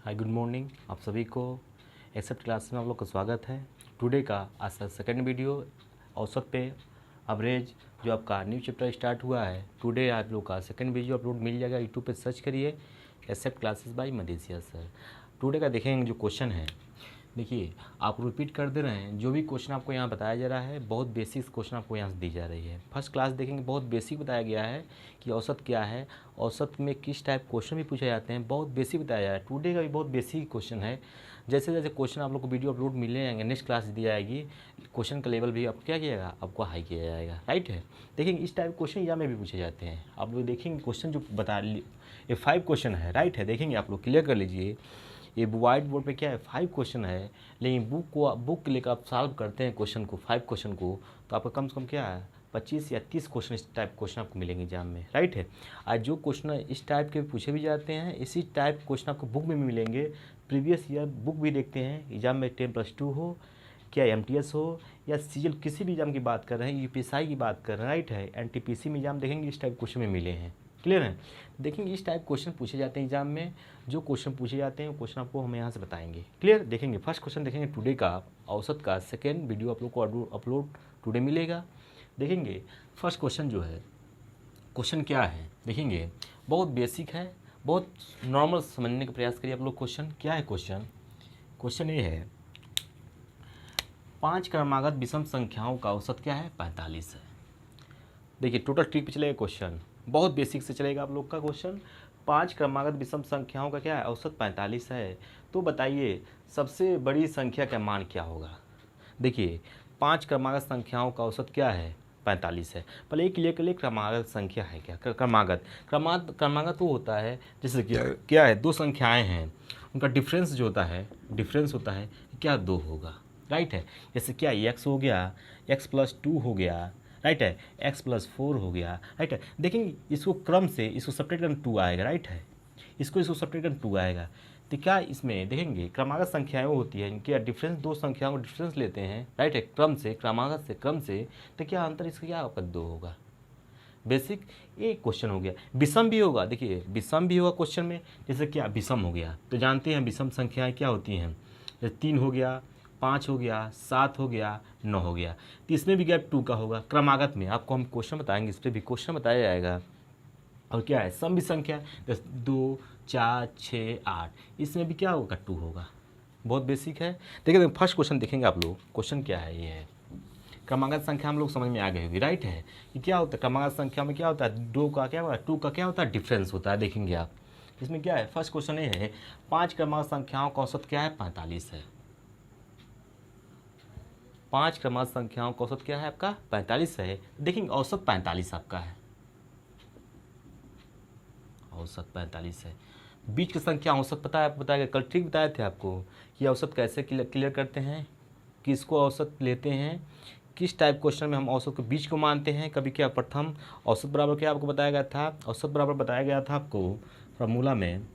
Hi good morning. आप सभी को एक्सेप्ट क्लास में आप लोग का स्वागत है। टुडे का आज का सेकेंड वीडियो औसत पे एवरेज जो आपका न्यू चैप्टर स्टार्ट हुआ है। टुडे आप लोग का सेकेंड वीडियो अपलोड मिल जाएगा, यूट्यूब पे सर्च करिए except classes by Madesiya sir. Today का देखेंगे जो क्वेश्चन है, देखिए आप रिपीट कर दे रहे हैं। जो भी क्वेश्चन आपको यहाँ बताया जा रहा है बहुत बेसिक क्वेश्चन आपको यहाँ से दी जा रही है। फर्स्ट क्लास देखेंगे बहुत बेसिक बताया गया है कि औसत क्या है, औसत में किस टाइप क्वेश्चन भी पूछे जाते हैं, बहुत बेसिक बताया जा रहा है। टुडे का भी बहुत बेसिक क्वेश्चन है। जैसे जैसे क्वेश्चन आप लोग को वीडियो अपलोड मिलने जाएंगे, नेक्स्ट क्लास दी जाएगी, क्वेश्चन का लेवल भी आप क्या किएगा, आपको हाई किया जाएगा। राइट है, देखेंगे इस टाइप क्वेश्चन एग्जाम में भी पूछे जाते हैं। आप लोग देखेंगे क्वेश्चन जो बता ये 5 क्वेश्चन है। राइट है, देखेंगे आप लोग क्लियर कर लीजिए। ये वाइट बोर्ड पे क्या है 5 क्वेश्चन है, लेकिन बुक लेकर आप सॉल्व करते हैं क्वेश्चन को 5 क्वेश्चन को, तो आपका कम से कम क्या है 25 या 30 क्वेश्चन इस टाइप क्वेश्चन आपको मिलेंगे एग्जाम में। राइट है, आज जो क्वेश्चन इस टाइप के पूछे भी जाते हैं, इसी टाइप क्वेश्चन आपको बुक में भी मिलेंगे। प्रीवियस ईयर बुक भी देखते हैं एग्जाम में, 10+2 हो क्या MTS हो या CGL, किसी भी एग्जाम की बात कर रहे हैं, UPSI की बात कर रहे हैं। राइट है, NTPC में एग्जाम देखेंगे इस टाइप क्वेश्चन में मिले हैं। क्लियर है, देखेंगे इस टाइप क्वेश्चन पूछे जाते हैं एग्जाम में। जो क्वेश्चन पूछे जाते हैं वो क्वेश्चन आपको हम यहाँ से बताएंगे। क्लियर, देखेंगे फर्स्ट क्वेश्चन देखेंगे टुडे का औसत का सेकेंड वीडियो आप लोग को अपलोड टुडे मिलेगा। देखेंगे फर्स्ट क्वेश्चन जो है, क्वेश्चन क्या है देखेंगे, बहुत बेसिक है, बहुत नॉर्मल समझने का प्रयास करिए आप लोग। क्वेश्चन क्या है, क्वेश्चन ये है 5 क्रमागत विषम संख्याओं का औसत क्या है 45 है। देखिए टोटल ट्रिक पे चलेगा क्वेश्चन, बहुत बेसिक से चलेगा आप लोग का क्वेश्चन। 5 क्रमागत विषम संख्याओं का क्या है औसत 45 है। तो बताइए सबसे बड़ी संख्या का मान क्या होगा। देखिए 5 क्रमागत संख्याओं का औसत क्या है 45 है। पहले एक क्लियर के लिए क्रमागत संख्या है क्या, क्रमागत वो होता है जैसे क्या है दो संख्याएं हैं, उनका डिफरेंस जो होता है, क्या 2 होगा। राइट है, जैसे क्या x हो गया, x+2 हो गया। राइट है, x+4 हो गया। राइट है, देखेंगे इसको क्रम से इसको सपरेट करना 2 आएगा। राइट है, इसको सपरेट करना 2 आएगा। तो क्या इसमें देखेंगे क्रमागत संख्याएं होती है, इनके डिफरेंस दो संख्याओं का डिफरेंस लेते हैं। राइट है, क्रमागत से क्रम से, तो क्या अंतर इसका क्या आपका 2 होगा। बेसिक एक क्वेश्चन हो गया। विषम भी होगा, देखिए विषम भी होगा क्वेश्चन में, जैसे क्या विषम हो गया तो जानते हैं विषम संख्याएं क्या होती हैं, जैसे 3 हो गया, 5 हो गया, 7 हो गया, 9 हो गया। तो इसमें भी गैप 2 का होगा। क्रमागत में आपको हम क्वेश्चन बताएंगे, इस पर भी क्वेश्चन बताया जाएगा। और क्या है सम भी संख्या, जैसे 2, 4, 6, 8, इसमें भी क्या होगा 2 होगा। बहुत बेसिक है। देखिए फर्स्ट क्वेश्चन देखेंगे आप लोग, क्वेश्चन क्या है, ये है क्रमागत संख्या हम लोग समझ में आ गई होगी। राइट है, ये क्या होता है क्रमागत संख्या में क्या होता है 2 का क्या होता है 2 का क्या होता है डिफरेंस होता है। देखेंगे आप इसमें क्या है, फर्स्ट क्वेश्चन ये है 5 क्रमागत संख्याओं का औसत क्या है 45 है। 5 क्रमागत संख्याओं का औसत क्या है आपका 45 है। देखेंगे औसत 45 आपका है, औसत 45 है। बीच की संख्या औसत पता है, बताया कल ठीक बताए थे आपको कि औसत कैसे क्लियर करते हैं, किसको औसत लेते हैं, किस टाइप क्वेश्चन में हम औसत के बीच को मानते हैं। कभी क्या प्रथम औसत बराबर क्या आपको बताया गया था, औसत बराबर बताया गया था आपको फॉर्मूला में,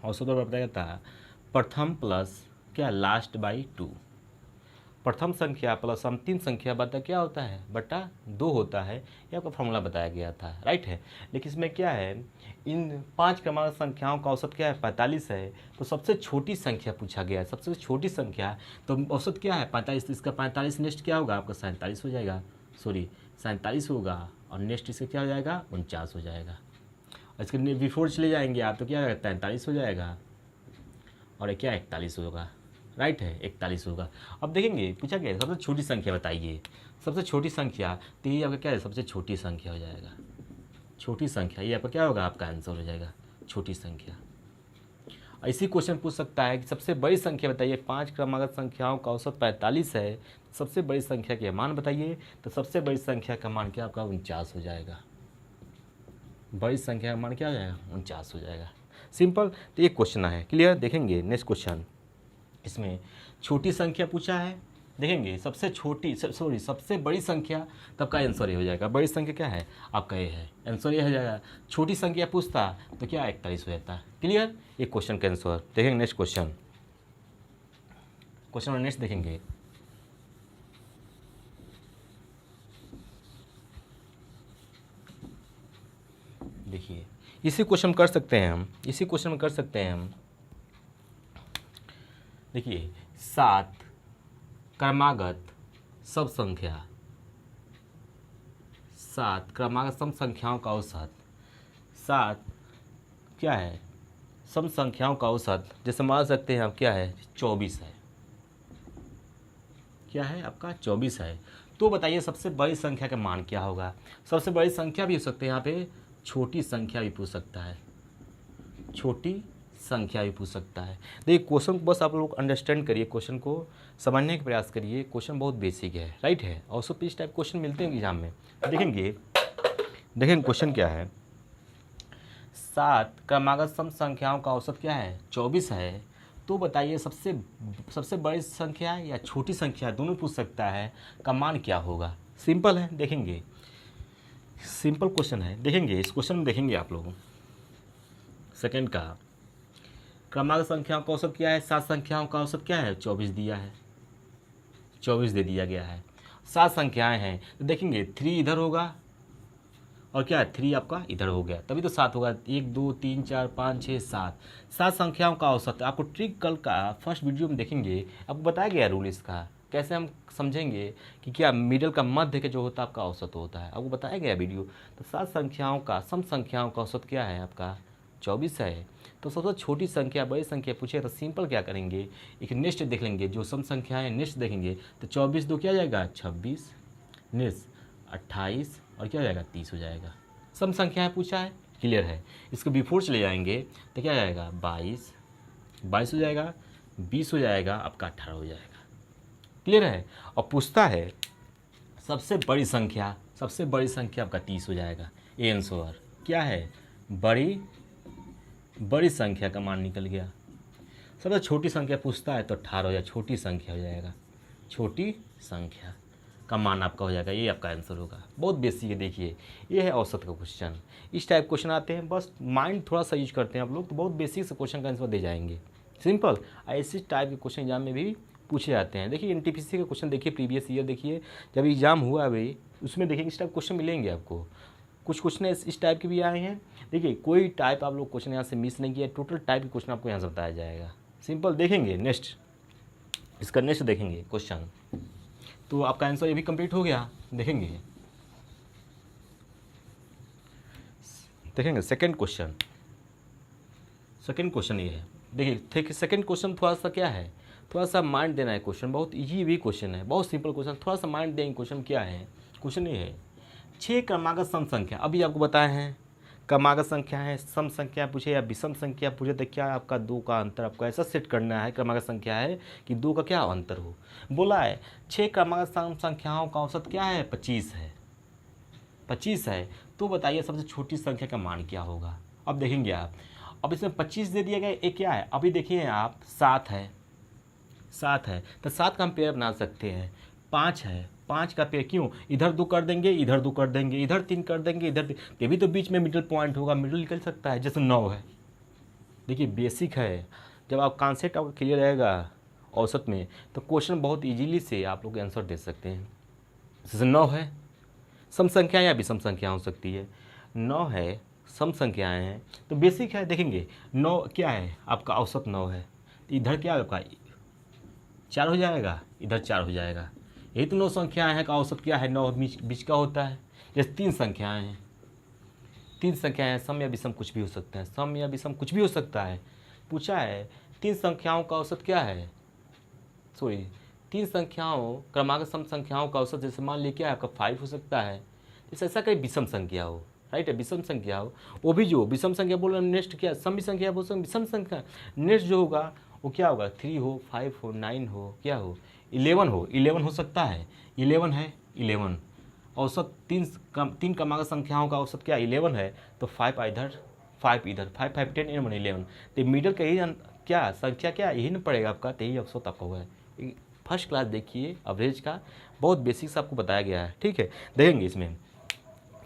औसत बराबर बताया गया था प्रथम प्लस क्या लास्ट बाई 2। प्रथम संख्या प्लस अंतिम संख्या बता क्या होता है बटा 2 होता है, ये आपका फॉर्मूला बताया गया था। राइट है, लेकिन इसमें क्या है इन 5 क्रमागत संख्याओं का औसत क्या है 45 है। तो सबसे छोटी संख्या पूछा गया है, सबसे छोटी संख्या, तो औसत क्या है 45, इसका 45 नेक्स्ट क्या होगा आपका 47 हो जाएगा, 47 होगा, और नेक्स्ट इसका क्या हो जाएगा 49 हो जाएगा। और इसके बिफोर चले जाएंगे आप तो क्या होगा 43 हो जाएगा, और क्या 41 होगा। राइट है, 41 होगा। अब देखेंगे पूछा गया सबसे छोटी संख्या बताइए, सबसे छोटी संख्या, तो ये आपका क्या है सबसे छोटी संख्या हो जाएगा, छोटी संख्या, ये आपका क्या होगा आपका आंसर हो जाएगा छोटी संख्या। ऐसी क्वेश्चन पूछ सकता है कि सबसे बड़ी संख्या बताइए, 5 क्रमागत संख्याओं का औसत 45 है, सबसे बड़ी संख्या के मान बताइए, तो सबसे बड़ी संख्या का मान क्या आपका 49 हो जाएगा। बड़ी संख्या का मान क्या हो जाएगा 49 हो जाएगा। सिंपल, तो ये क्वेश्चन है। क्लियर, देखेंगे नेक्स्ट क्वेश्चन, इसमें छोटी संख्या पूछा है। देखेंगे सबसे छोटी सबसे बड़ी संख्या, तब का आंसर ये हो जाएगा। बड़ी संख्या क्या है आपका ये है, आंसर ये हो जाएगा। छोटी संख्या पूछता तो क्या 41 हो जाता। क्लियर, ये क्वेश्चन का आंसर। देखेंगे next question, question number next देखेंगे, देखिए इसी क्वेश्चन कर सकते हैं हम, इसी क्वेश्चन में कर सकते हैं हम। देखिए 7 क्रमागत सब संख्या, 7 क्रमागत सम संख्याओं का औसत, 7 क्या है सम संख्याओं का औसत, जैसे मान सकते हैं आप क्या है 24 है, क्या है आपका 24 है। तो बताइए सबसे बड़ी संख्या का मान क्या होगा। सबसे बड़ी संख्या भी हो सकती है, यहाँ पे छोटी संख्या भी पूछ सकता है, छोटी संख्या भी पूछ सकता है। देखिए क्वेश्चन को बस आप लोग अंडरस्टैंड करिए, क्वेश्चन को समझने का प्रयास करिए। क्वेश्चन बहुत बेसिक है, राइट है, और सब इस टाइप क्वेश्चन मिलते हैं एग्जाम में। देखेंगे क्वेश्चन क्या है, 7 क्रमागत सम संख्याओं का औसत क्या है 24 है। तो बताइए सबसे बड़ी संख्या या छोटी संख्या, दोनों पूछ सकता है, का मान क्या होगा। सिंपल है, देखेंगे सिंपल क्वेश्चन है। देखेंगे इस क्वेश्चन में, देखेंगे आप लोग सेकंड का क्रमागत संख्याओं का औसत क्या है, 7 संख्याओं का औसत क्या है 24 दिया है, 24 दे दिया गया है। 7 संख्याएं हैं तो देखेंगे 3 इधर होगा और क्या है 3 आपका इधर हो गया, तभी तो 7 होगा। 1 2 3 4 5 6 7, 7 संख्याओं का औसत। आपको ट्रिक कल का फर्स्ट वीडियो में देखेंगे, आपको बताया गया रूल इसका, कैसे हम समझेंगे कि क्या मिडल का मध्य के जो होता है आपका औसत होता है, आपको बताया गया वीडियो। तो 7 संख्याओं का सम संख्याओं का औसत क्या है आपका 24 है। तो सबसे छोटी संख्या बड़ी संख्या पूछे तो सिंपल क्या करेंगे, एक नेक्स्ट देख लेंगे, जो सम संख्या है नेक्स्ट देखेंगे। तो 24 दो क्या जाएगा 26, नेक्स्ट 28 और क्या हो जाएगा 30 हो जाएगा। सम संख्याएं पूछा है, क्लियर है। इसको बिफोर चले जाएंगे तो क्या जाएगा 22 हो जाएगा, 20 हो जाएगा, आपका 18 हो जाएगा, क्लियर है। और पूछता है सबसे बड़ी संख्या आपका 30 हो जाएगा। ये आंसर क्या है, बड़ी संख्या का मान निकल गया। सबसे छोटी संख्या पूछता है तो 18 हो जाएगा, छोटी संख्या हो जाएगा, छोटी संख्या का मान आपका हो जाएगा, ये आपका आंसर होगा। बहुत बेसिक है, देखिए ये है औसत का क्वेश्चन। इस टाइप क्वेश्चन आते हैं, बस माइंड थोड़ा सा यूज करते हैं आप लोग तो बहुत बेसिक से क्वेश्चन का आंसर दे जाएंगे। सिंपल ऐसे टाइप के क्वेश्चन एग्जाम में भी पूछे जाते हैं। देखिए एनटीपीसी के क्वेश्चन देखिए, प्रीवियस ईयर देखिए, जब एग्जाम हुआ अभी उसमें देखिए इस टाइप क्वेश्चन मिलेंगे आपको। कुछ क्वेश्चन इस टाइप के भी आए हैं। देखिए कोई टाइप आप लोग क्वेश्चन यहाँ से मिस नहीं किया, टोटल टाइप के क्वेश्चन आपको यहाँ से बताया जाएगा। सिंपल देखेंगे नेक्स्ट, इसका नेक्स्ट देखेंगे क्वेश्चन, तो आपका आंसर ये भी कंप्लीट हो गया। देखेंगे सेकंड क्वेश्चन ये है। देखिए सेकंड क्वेश्चन थोड़ा सा क्या है, थोड़ा सा माइंड देना है क्वेश्चन, बहुत इजी भी क्वेश्चन है, बहुत सिंपल क्वेश्चन, थोड़ा सा माइंड देंगे। क्वेश्चन क्या है, क्वेश्चन ये है 6 क्रमागत सम संख्या, अभी आपको बताए हैं क्रमागत संख्या है, सम संख्या पूछे या विषम संख्या पूछे तो क्या आपका 2 का अंतर आपको ऐसा सेट करना है, क्रमागत संख्या है कि 2 का क्या अंतर हो। बोला है 6 क्रमागत सम संख्याओं का औसत क्या है 25 है। तो बताइए सबसे छोटी संख्या का मान क्या होगा। अब देखेंगे आप, अब इसमें 25 दे दिया गया, एक क्या है, अभी देखिए आप 7 है तो 7 का हम पेयर बना सकते हैं। 5 है, 5 का पेयर, क्यों इधर 2 कर देंगे, इधर 2 कर देंगे, इधर 3 कर देंगे, इधर ये भी तो बीच में मिडिल पॉइंट होगा, मिडिल निकल सकता है। जैसे 9 है, देखिए बेसिक है, जब आप कॉन्सेप्ट आपका क्लियर रहेगा औसत में तो क्वेश्चन बहुत इजीली से आप लोग आंसर दे सकते हैं। जैसे 9 है, सम संख्या या विषम संख्या हो सकती है, 9 है सम संख्याएँ हैं तो बेसिक है। देखेंगे 9 क्या है आपका औसत 9 है, तो इधर क्या आपका 4 हो जाएगा, इधर 4 हो जाएगा। यही तो 9 संख्याएँ हैं का औसत क्या है 9 बीच का होता है। जैसे 3 संख्याएँ हैं, 3 संख्याएँ हैं, सम या विषम कुछ भी हो सकता है, सम या विषम कुछ भी हो सकता है। पूछा है 3 संख्याओं का औसत क्या है, 3 संख्याओं क्रमागत सम संख्याओं का औसत, जैसे मान लीजिए क्या आपका 5 हो सकता है। जैसे ऐसा कोई विषम संख्या हो, राइट है, विषम संख्या हो, वो भी जो विषम संख्या बोल रहे हैं नेक्स्ट क्या सम संख्या बोल सकते, विषम संख्या नेक्स्ट जो होगा वो क्या होगा 3 हो, 5 हो, 9 हो, क्या हो 11 हो सकता है। 11 है, 11 औसत 3 क्रमागत संख्याओं का औसत क्या 11 है, तो 5 इधर 5 इधर, 5 5 10 11, तो मिडल का ही क्या संख्या क्या यही ना पड़ेगा आपका, तो यही औसत आपका हुआ है। फर्स्ट क्लास देखिए एवरेज का, बहुत बेसिक से आपको बताया गया है, ठीक है। देखेंगे इसमें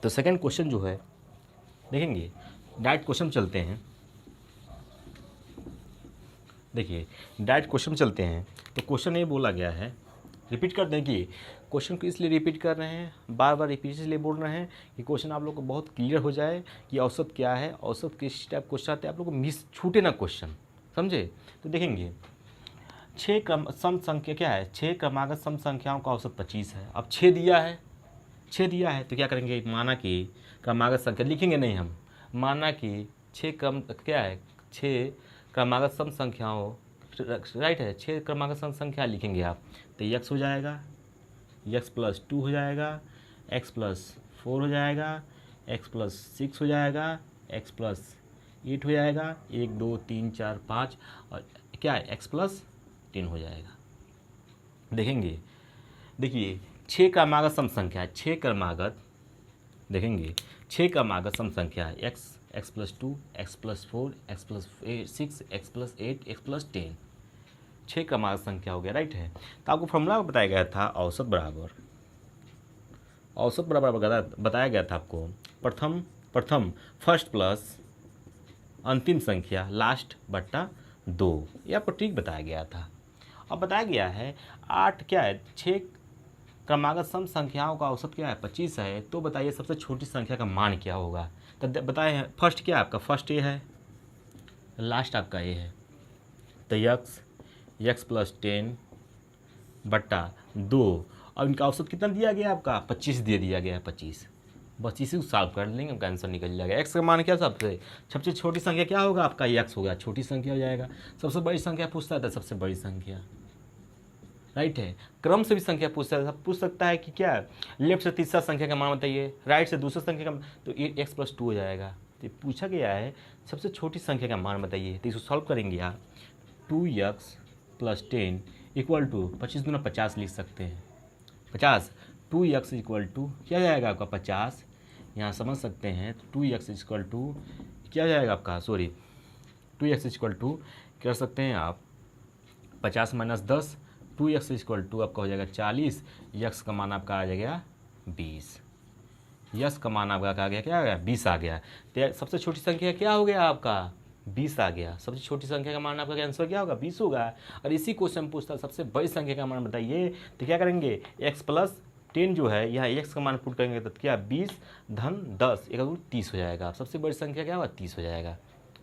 तो सेकंड क्वेश्चन जो है, देखेंगे डायरेक्ट क्वेश्चन चलते हैं। देखिए डायरेक्ट क्वेश्चन चलते हैं, तो क्वेश्चन ये बोला गया है, रिपीट कर दें कि क्वेश्चन को इसलिए रिपीट कर रहे हैं, बार बार रिपीट इसलिए बोल रहे हैं कि क्वेश्चन आप लोग को बहुत क्लियर हो जाए कि औसत क्या है, औसत किस टाइप क्वेश्चन आते हैं, आप लोग को मिस छूटे ना क्वेश्चन, समझे। तो देखेंगे छः क्रम सम संख्या क्या है, 6 क्रमागत सम संख्याओं का औसत 25 है। अब 6 दिया है, 6 दिया है तो क्या करेंगे, माना कि क्रमागत संख्या लिखेंगे नहीं हम, माना कि 6 क्रम क्या है, 6 क्रमागत सम संख्याओं, राइट है, 6 क्रमागत सम संख्या लिखेंगे आप, तो x हो जाएगा, x+2 हो जाएगा, x+4 हो जाएगा, x+6 हो जाएगा, x+8 हो जाएगा, 1 2 3 4 5 और क्या है x+10 हो जाएगा। देखेंगे, देखिए 6 क्रमागत सम संख्या है, 6 क्रमागत, देखेंगे 6 क्रमागत सम संख्या है, x+2 x+4 x+6 x+8 x+10, 6 क्रमागत संख्या हो गया, राइट है। तो आपको फॉर्मूला बताया गया था औसत बराबर बताया गया था आपको, प्रथम फर्स्ट प्लस अंतिम संख्या लास्ट बट्टा 2, ये आपको ठीक बताया गया था। अब बताया गया है 8 क्या है, 6 क्रमागत सम संख्याओं का औसत क्या है 25 है, तो बताइए सबसे छोटी संख्या का मान क्या होगा। तो बताए फर्स्ट क्या है आपका, फर्स्ट ये है, लास्ट आपका ये है, तो x+10 बट्टा 2 और इनका औसत कितना दिया गया आपका 25 दे दिया गया है, 25 बस इसी को सॉल्व कर लेंगे, हमका आंसर निकल जाएगा। x का मान क्या, सबसे छोटी संख्या क्या होगा आपका, x होगा, छोटी संख्या हो जाएगा। सबसे बड़ी संख्या पूछता था, सबसे बड़ी संख्या, राइट है। क्रम से भी संख्या पूछ सकता है कि क्या लेफ्ट से तीसरा संख्या का मान बताइए, राइट से दूसरा संख्या का, तो x+2 हो जाएगा। तो पूछा गया है सबसे छोटी संख्या का मान बताइए, तो इसको सॉल्व करेंगे आप, 2x+10 इक्वल टू 25 दूना 50 लिख सकते हैं, 50, 2x इक्वल टू क्या जाएगा आपका 50, यहाँ समझ सकते हैं, 2x इक्वल टू क्या जाएगा आपका, 2x इक्वल टू कर सकते हैं आप 50 - 10, 2x इक्वल टू आपका हो जाएगा 40, x का मान आपका आ जाएगा 20, यस का मान आपका आ गया, क्या आ गया 20 आ गया। तो सबसे छोटी संख्या क्या हो गया आपका 20 आ गया, सबसे छोटी संख्या का मान आपका आंसर क्या होगा 20 होगा। और इसी क्वेश्चन पूछता सबसे बड़ी संख्या का मान बताइए, तो क्या करेंगे x+10 जो है यहाँ x का मान पुट करेंगे तो क्या 20 धन 10 एक 30 हो जाएगा, सबसे बड़ी संख्या क्या होगा 30 हो जाएगा।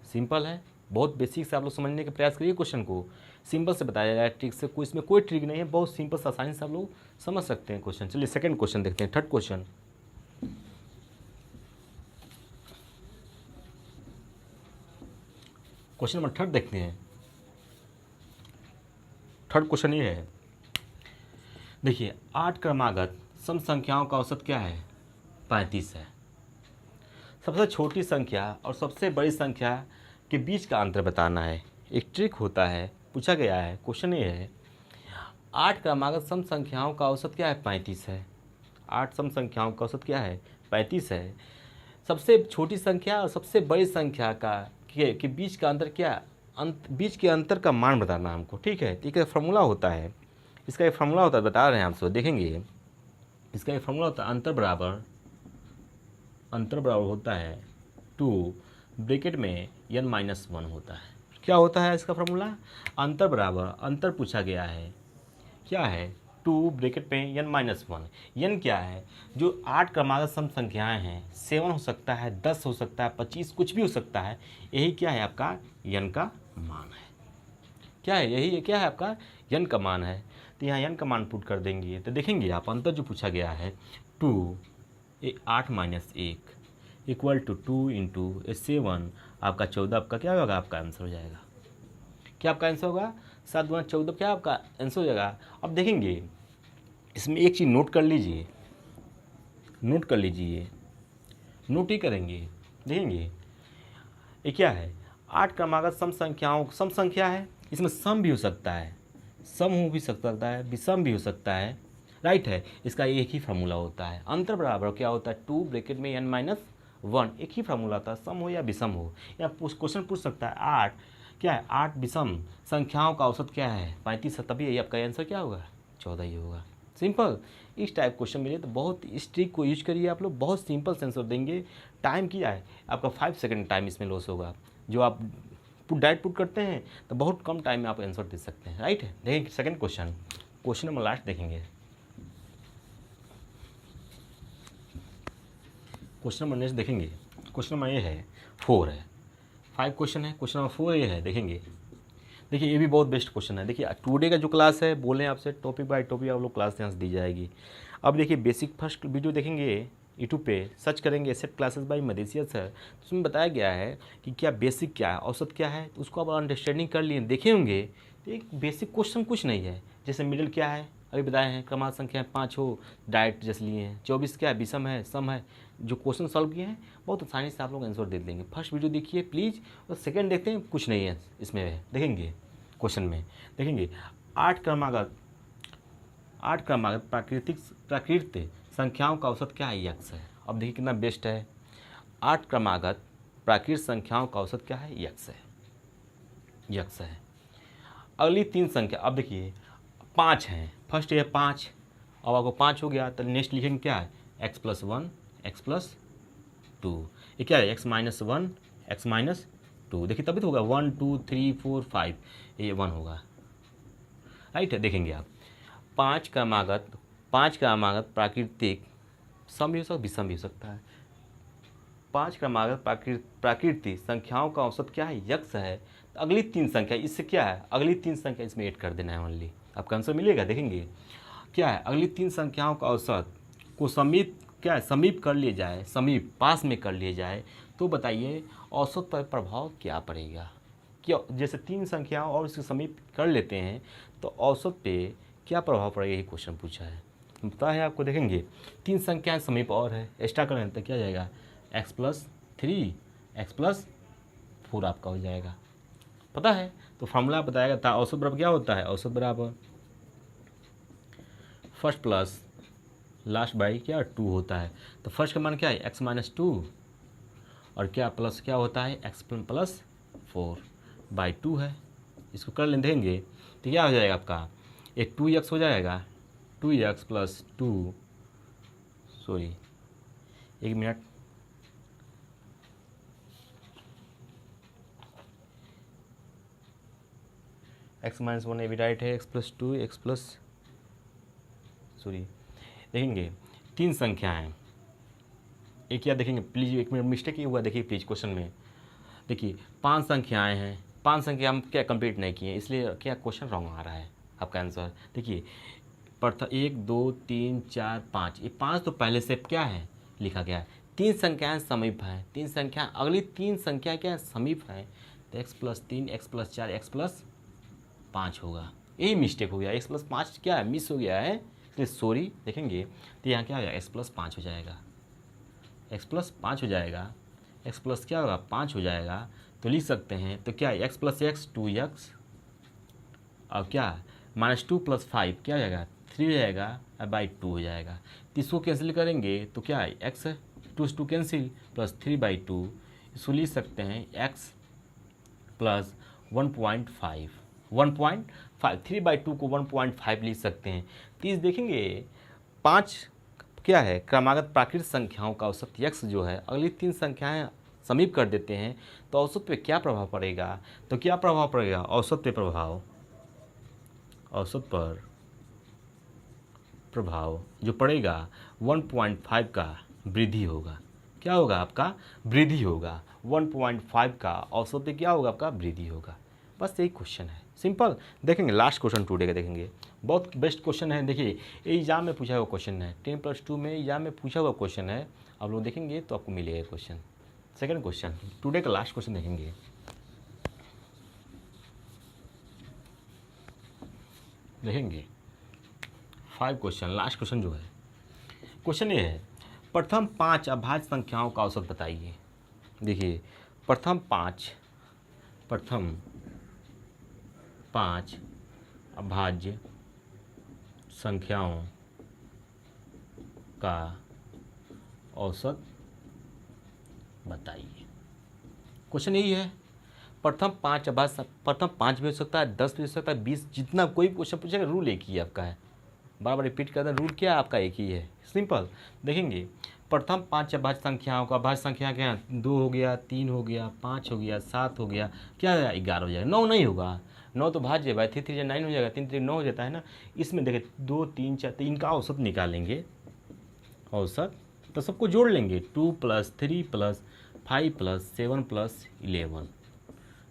सिंपल है, बहुत बेसिक से आप लोग समझने का प्रयास करिए, क्वेश्चन को सिंपल से बताया जाएगा, ट्रिक से कोई इसमें कोई ट्रिक नहीं है, बहुत सिंपल से आसानी से आप लोग समझ सकते हैं क्वेश्चन। चलिए सेकंड क्वेश्चन देखते हैं, थर्ड क्वेश्चन। क्वेश्चन नंबर 3 देखते हैं। थर्ड क्वेश्चन ये है, देखिए 8 क्रमागत सम संख्याओं का औसत क्या है 35 है। सबसे छोटी संख्या और सबसे बड़ी संख्या के बीच का अंतर बताना है, एक ट्रिक होता है, पूछा गया है। क्वेश्चन ये है 8 क्रमागत सम संख्याओं का औसत क्या है 35 है, 8 सम संख्याओं का औसत क्या है 35 है। सबसे छोटी संख्या और सबसे बड़ी संख्या के बीच का अंतर क्या, बीच के अंतर का मान बताना हमको, ठीक है। तो एक फार्मूला होता है, इसका एक फार्मूला होता है, बता रहे हैं आपसे, देखेंगे इसका एक फार्मूला होता है, अंतर बराबर होता है 2 ब्रैकेट में n-1 होता है। क्या होता है इसका फार्मूला, अंतर बराबर, अंतर पूछा गया है क्या है 2 ब्रैकेट में n-1, n क्या है, जो 8 क्रमागत सम संख्याएं हैं, 7 हो सकता है, 10 हो सकता है, 25 कुछ भी हो सकता है, यही क्या है आपका n का मान है। क्या है यही, क्या है आपका n का मान है। तो यहाँ n का मान पुट कर देंगे, तो देखेंगे आप अंतर जो पूछा गया है 8 - 1 इक्वल टू 2 × 7 आपका 14, आपका क्या होगा, आपका आंसर हो जाएगा। क्या आपका आंसर होगा 7 × 14, क्या आपका आंसर हो जाएगा। अब देखेंगे इसमें एक चीज़ नोट कर लीजिए, नोट ही करेंगे, देखेंगे ये क्या है 8 क्रमागत सम संख्या है, इसमें सम भी हो सकता है, विषम भी हो सकता है, राइट है। इसका एक ही फार्मूला होता है, अंतर बराबर क्या होता है 2 ब्रैकेट में n-1, एक ही फार्मूला होता है, सम हो या विषम हो। या क्वेश्चन पूछ सकता है 8 क्या है, 8 विषम संख्याओं का औसत क्या है 35 है, तभी आपका आंसर क्या होगा 14 ही होगा। सिंपल, इस टाइप क्वेश्चन मिले तो बहुत इस ट्रिक को यूज करिए आप लोग, बहुत सिंपल से आंसर देंगे। टाइम किया है आपका 5 सेकंड टाइम इसमें लॉस होगा, जो आप डायरेक्ट पुट करते हैं तो बहुत कम टाइम में आप आंसर दे सकते हैं, राइट है। देखेंगे सेकंड क्वेश्चन नंबर लास्ट देखेंगे। क्वेश्चन नंबर नेक्स्ट देखेंगे, क्वेश्चन नंबर ये है 4 है, 5 क्वेश्चन है, क्वेश्चन नंबर 4 ये है, देखेंगे देखिए ये भी बहुत बेस्ट क्वेश्चन है। देखिए टुडे का जो क्लास है बोले आपसे टॉपिक बाय टॉपिक आप लोग क्लास यहाँ से दी जाएगी। अब देखिए बेसिक फर्स्ट वीडियो देखेंगे यूट्यूब पे सर्च करेंगे asset classes by Madeshiya sir, तो उसमें बताया गया है कि क्या बेसिक क्या है, औसत क्या है, तो उसको आप अंडरस्टैंडिंग कर लिए देखे होंगे। तो एक बेसिक क्वेश्चन कुछ नहीं है, जैसे मिडिल क्या है अभी बताए हैं, क्रमांक संख्या 5 हो, डायरेक्ट जैसे लिए हैं, 24 क्या है, विषम है, सम है, जो क्वेश्चन सॉल्व किए हैं बहुत आसानी से आप लोग आंसर दे देंगे। फर्स्ट वीडियो देखिए प्लीज़, और सेकंड देखते हैं कुछ नहीं है इसमें, देखेंगे क्वेश्चन में देखेंगे 8 क्रमागत प्राकृतिक संख्याओं का औसत क्या है, यक्स है। अब देखिए कितना बेस्ट है, 8 क्रमागत प्राकृतिक संख्याओं का औसत क्या है, यक्स है। अगली 3 संख्या, अब देखिए 5 हैं, फर्स्ट ये 5, अब आपको 5 हो गया तो नेक्स्ट लिखेंगे क्या है, x + 1 x + 2, ये क्या है x - 1 x - 2, देखिए तभी तो होगा 1 2 3 4 5, ये 1 होगा, राइट है। देखेंगे आप 5 क्रमागत प्राकृतिक सम भी हो सकता है, विषम भी हो सकता है। 5 क्रमागत प्राकृतिक संख्याओं का औसत क्या है, यक्स है। तो अगली 3 संख्या इससे क्या है, अगली 3 संख्या इसमें ऐड कर देना है ओनली, आपका आंसर मिलेगा। देखेंगे क्या है, अगली 3 संख्याओं का औसत को समीप कर लिए जाए, समीप पास में कर लिए जाए, तो बताइए औसत पर प्रभाव क्या पड़ेगा। क्या जैसे 3 संख्याओं और इसके समीप कर लेते हैं तो औसत पे क्या प्रभाव पड़ेगा, ये क्वेश्चन पूछा है, पता है आपको। देखेंगे 3 संख्याएं समीप और है, एक्स्ट्रा करें तो क्या जाएगा, x + 3 x + 4 आपका हो जाएगा, पता है। तो फॉर्मूला बताएगा था, औसत बराबर क्या होता है, औसत बराबर फर्स्ट प्लस लास्ट बाई क्या 2 होता है। तो फर्स्ट का मान क्या है, x - 2, और क्या प्लस क्या होता है, x + 4/2 है। इसको कर लें देंगे तो क्या हो जाएगा आपका, एक 2x हो जाएगा, 2x + 2, सॉरी 1 मिनट, x - 1 ये भी राइट है, x + 2 x + सॉरी देखेंगे 3 संख्याएं, एक क्या देखेंगे प्लीज़, 1 मिनट मिस्टेक ही हुआ, देखिए प्लीज़ क्वेश्चन में देखिए 5 संख्याएं हैं, 5 संख्या हम क्या कंप्लीट नहीं किए, इसलिए क्या क्वेश्चन रॉन्ग आ रहा है आपका आंसर। देखिए प्रथम 1 2 3 4 5, ये 5 तो पहले से क्या है लिखा गया है, 3 संख्याएं समीप हैं, 3 संख्या अगली 3 संख्या क्या है, समीप हैं, तो x + 3 x + 4 x + 5 होगा, यही मिस्टेक हो गया, x + 5 क्या है मिस हो गया है, इसलिए सॉरी। देखेंगे तो यहाँ क्या हो जाएगा, x + 5 हो जाएगा, x + 5 हो जाएगा, x + क्या होगा 5 हो जाएगा, तो लिख सकते हैं तो क्या है x + x 2x, और क्या -2 + 5 क्या हो जाएगा 3 हो जाएगा, और /2 हो जाएगा। तो इसको कैंसिल करेंगे तो क्या है x 2 से 2 कैंसिल, प्लस 3/2, इसको लिख सकते हैं x + 1.5 3/2 को 1.5 लिख सकते हैं। तो इस देखेंगे 5 क्या है, क्रमागत प्राकृतिक संख्याओं का औसत यक्स जो है, अगली 3 संख्याएं समीप कर देते हैं तो औसत पे क्या प्रभाव पड़ेगा, तो क्या प्रभाव पड़ेगा, औसत पर प्रभाव जो पड़ेगा 1.5 का वृद्धि होगा, क्या होगा आपका वृद्धि होगा, 1.5 का औसत पे क्या होगा आपका वृद्धि होगा। बस यही क्वेश्चन है, सिंपल। देखेंगे लास्ट क्वेश्चन टुडे का, देखेंगे बहुत बेस्ट क्वेश्चन है। देखिए एग्जाम में पूछा हुआ क्वेश्चन है, 10+2 में एग्जाम में पूछा हुआ क्वेश्चन है, आप लोग देखेंगे तो आपको मिलेगा क्वेश्चन। सेकंड क्वेश्चन टुडे का लास्ट क्वेश्चन देखेंगे, देखेंगे 5 क्वेश्चन, लास्ट क्वेश्चन जो है, क्वेश्चन ये है प्रथम 5 अभाज्य संख्याओं का औसत बताइए। देखिए प्रथम पाँच अभाज्य संख्याओं का औसत बताइए। क्वेश्चन यही है, प्रथम 5 भी हो सकता है, 10 भी हो सकता है, 20, जितना कोई क्वेश्चन पूछेगा रूल एक ही है आपका है, बार बार रिपीट करते हैं, रूल क्या है आपका एक ही है, सिंपल। देखेंगे प्रथम 5 अभाज्य संख्याओं का, अभाज्य संख्या क्या है, 2 हो गया, 3 हो गया, 5 हो गया, 7 हो गया, क्या है 11 हो जाएगा, 9 नहीं होगा, 9 तो भाज्य भाई, 3 3 9 हो जाएगा, 3 3 9 हो जाता है ना। इसमें देखिए 2 3 4, तो इनका औसत निकालेंगे, औसत तो सबको जोड़ लेंगे, 2 + 3 + 5 + 7 + 11,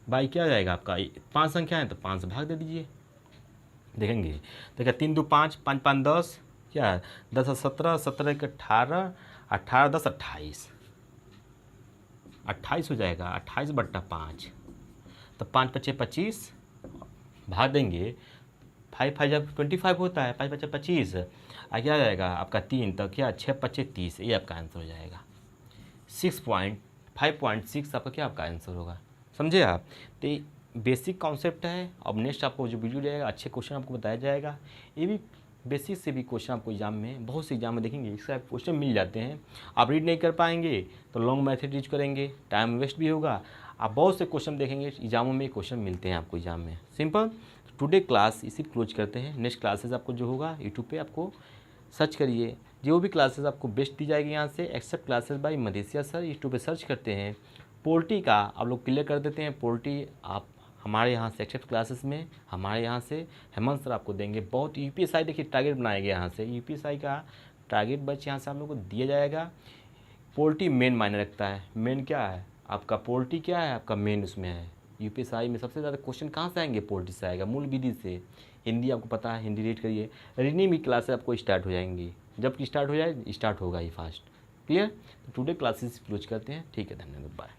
बाई क्या हो जाएगा आपका, 5 संख्या है तो 5 से भाग दे दीजिए। देखेंगे तो क्या 3 2 5, 5 5 10, क्या 10 17, 17 1 18, 18 10 28, 28 हो जाएगा, 28/5, तो 5 5 25, भाग देंगे, 5 5 जब 25 होता है, 5 5 25, क्या आ जाएगा आपका 3, तो क्या 6 5 30, ये आपका आंसर हो जाएगा। 5.6 आपका क्या आपका आंसर होगा, समझे आप। तो बेसिक कॉन्सेप्ट है। अब नेक्स्ट आपको जो वीडियो रहेगा अच्छे क्वेश्चन आपको बताया जाएगा। ये भी बेसिक से भी क्वेश्चन आपको एग्जाम में, बहुत से एग्जाम में देखेंगे इसका क्वेश्चन मिल जाते हैं। आप रीड नहीं कर पाएंगे तो लॉन्ग मैथड यूज करेंगे, टाइम वेस्ट भी होगा। आप बहुत से क्वेश्चन देखेंगे एग्जामों में, क्वेश्चन मिलते हैं आपको एग्जाम में, सिंपल। टुडे क्लास इसी क्लोज करते हैं। नेक्स्ट क्लासेस आपको जो होगा यूट्यूब पे आपको सर्च करिए, जो भी क्लासेस आपको बेस्ट दी जाएगी यहाँ से, except classes by Madesiya sir, YouTube पे सर्च करते हैं। पोल्ट्री का आप लोग क्लियर कर देते हैं। पोल्ट्री आप हमारे यहाँ से एक्सेप्ट क्लासेस में, हमारे यहाँ से हेमंत सर आपको देंगे। बहुत यूपीएसआई देखिए टारगेट बनाया गया यहाँ से, यूपीएसआई का टारगेट बैच यहाँ से आप लोग को दिया जाएगा। पोल्ट्री मेन मायने रखता है। मेन क्या है आपका, पोल्ट्री क्या है आपका मेन उसमें है। यूपीएसआई में सबसे ज़्यादा क्वेश्चन कहाँ से आएंगे, पोल्ट्री से आएगा, मूल विधि से। हिंदी आपको पता है, हिंदी रीड करिए। रीडिंग भी क्लासेस आपको स्टार्ट हो जाएंगी, जब स्टार्ट हो जाए स्टार्ट होगा ही फास्ट। क्लियर। तो टुडे क्लासेस क्लोज करते हैं, ठीक है, धन्यवाद, बाय।